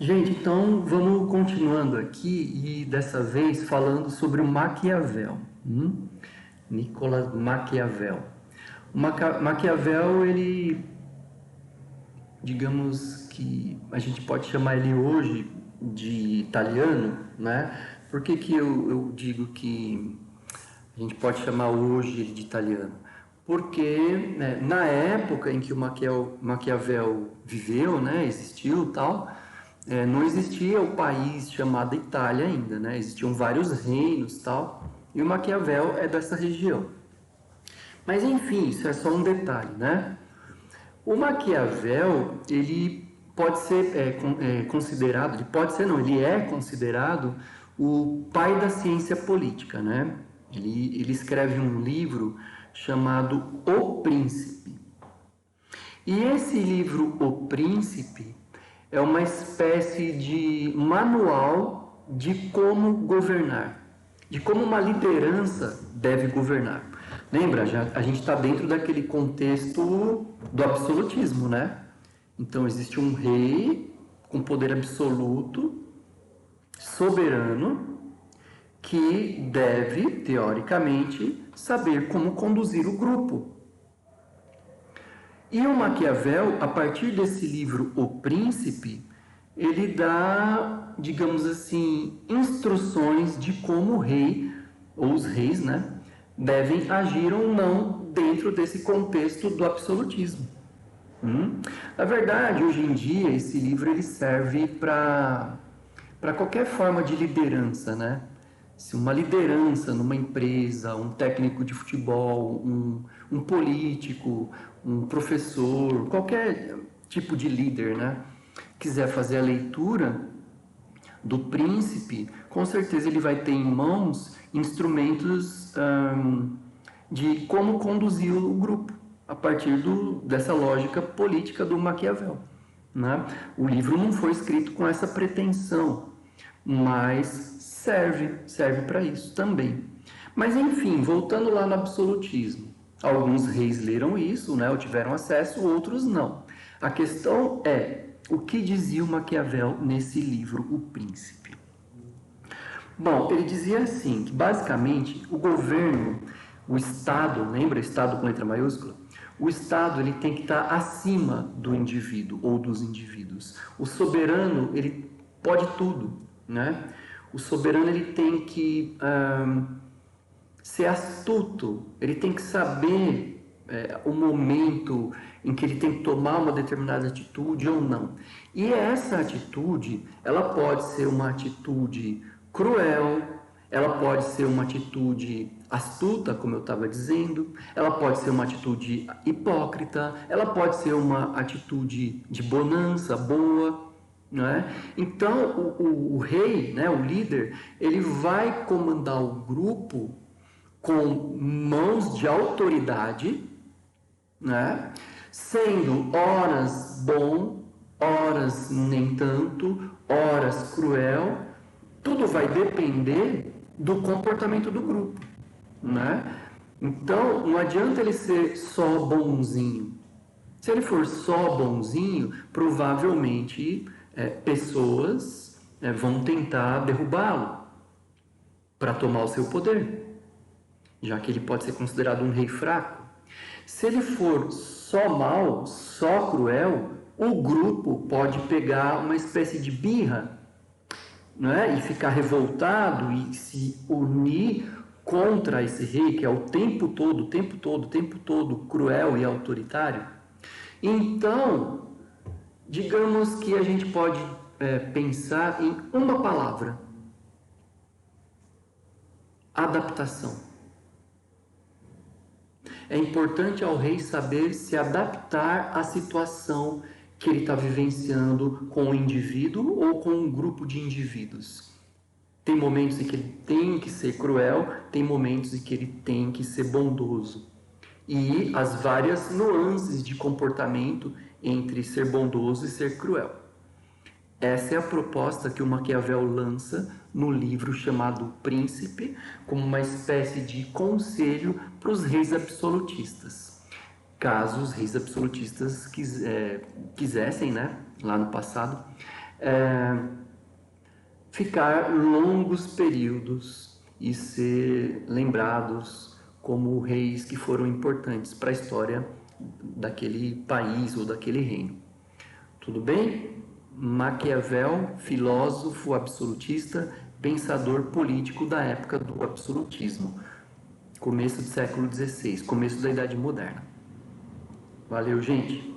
Gente, então vamos continuando aqui e dessa vez falando sobre o Maquiavel. Nicolas Maquiavel. Maquiavel, ele, digamos que a gente pode chamar ele hoje de italiano, né? Por que que eu digo que a gente pode chamar hoje ele de italiano? Porque né, na época em que o Maquiavel viveu, né, existiu e tal, não existia o país chamado Itália ainda, né? Existiam vários reinos e tal, e o Maquiavel é dessa região. Mas enfim, isso é só um detalhe, né? O Maquiavel, ele pode ser considerado, ele pode ser não, ele é considerado o pai da ciência política, né? Ele escreve um livro chamado O Príncipe. E esse livro, O Príncipe, é uma espécie de manual de como governar, de como uma liderança deve governar. Lembra, a gente está dentro daquele contexto do absolutismo, né? Então existe um rei com poder absoluto, soberano, que deve, teoricamente, saber como conduzir o grupo. E o Maquiavel, a partir desse livro O Príncipe, ele dá, digamos assim, instruções de como o rei, ou os reis, né, devem agir ou não dentro desse contexto do absolutismo. Na verdade, hoje em dia, esse livro ele serve para qualquer forma de liderança, né? Se uma liderança numa empresa, um técnico de futebol, um político, um professor, qualquer tipo de líder, né, quiser fazer a leitura do príncipe, com certeza ele vai ter em mãos instrumentos de como conduzir o grupo a partir dessa lógica política do Maquiavel, né? O livro não foi escrito com essa pretensão, mas serve para isso também. Mas enfim, voltando lá no absolutismo, alguns reis leram isso, né, ou tiveram acesso, outros não. A questão é o que dizia o Maquiavel nesse livro, O Príncipe. Bom, ele dizia assim, que basicamente o governo, o Estado, lembra Estado com letra maiúscula? O Estado ele tem que estar acima do indivíduo ou dos indivíduos. O soberano ele pode tudo, né? O soberano ele tem que ser astuto, ele tem que saber o momento em que ele tem que tomar uma determinada atitude ou não. E essa atitude, ela pode ser uma atitude cruel, ela pode ser uma atitude astuta, como eu estava dizendo, ela pode ser uma atitude hipócrita, ela pode ser uma atitude de bonança, boa, não é? Então, o rei, né, o líder, ele vai comandar o grupo com mãos de autoridade, né? Sendo horas bom, horas nem tanto, horas cruel, tudo vai depender do comportamento do grupo, né? Então, não adianta ele ser só bonzinho. Se ele for só bonzinho, provavelmente pessoas vão tentar derrubá-lo para tomar o seu poder, já que ele pode ser considerado um rei fraco. Se ele for só mau, só cruel, o grupo pode pegar uma espécie de birra, não é? E ficar revoltado e se unir contra esse rei que é o tempo todo cruel e autoritário. Então, digamos que a gente pode pensar em uma palavra: adaptação. É importante ao rei saber se adaptar à situação que ele está vivenciando com o indivíduo ou com um grupo de indivíduos. Tem momentos em que ele tem que ser cruel, tem momentos em que ele tem que ser bondoso. E as várias nuances de comportamento entre ser bondoso e ser cruel. Essa é a proposta que o Maquiavel lança no livro chamado Príncipe, como uma espécie de conselho para os reis absolutistas. Caso os reis absolutistas quisessem, né, lá no passado, ficar longos períodos e ser lembrados como reis que foram importantes para a história daquele país ou daquele reino. Tudo bem? Maquiavel, filósofo absolutista, pensador político da época do absolutismo, começo do século XVI, começo da Idade Moderna. Valeu, gente!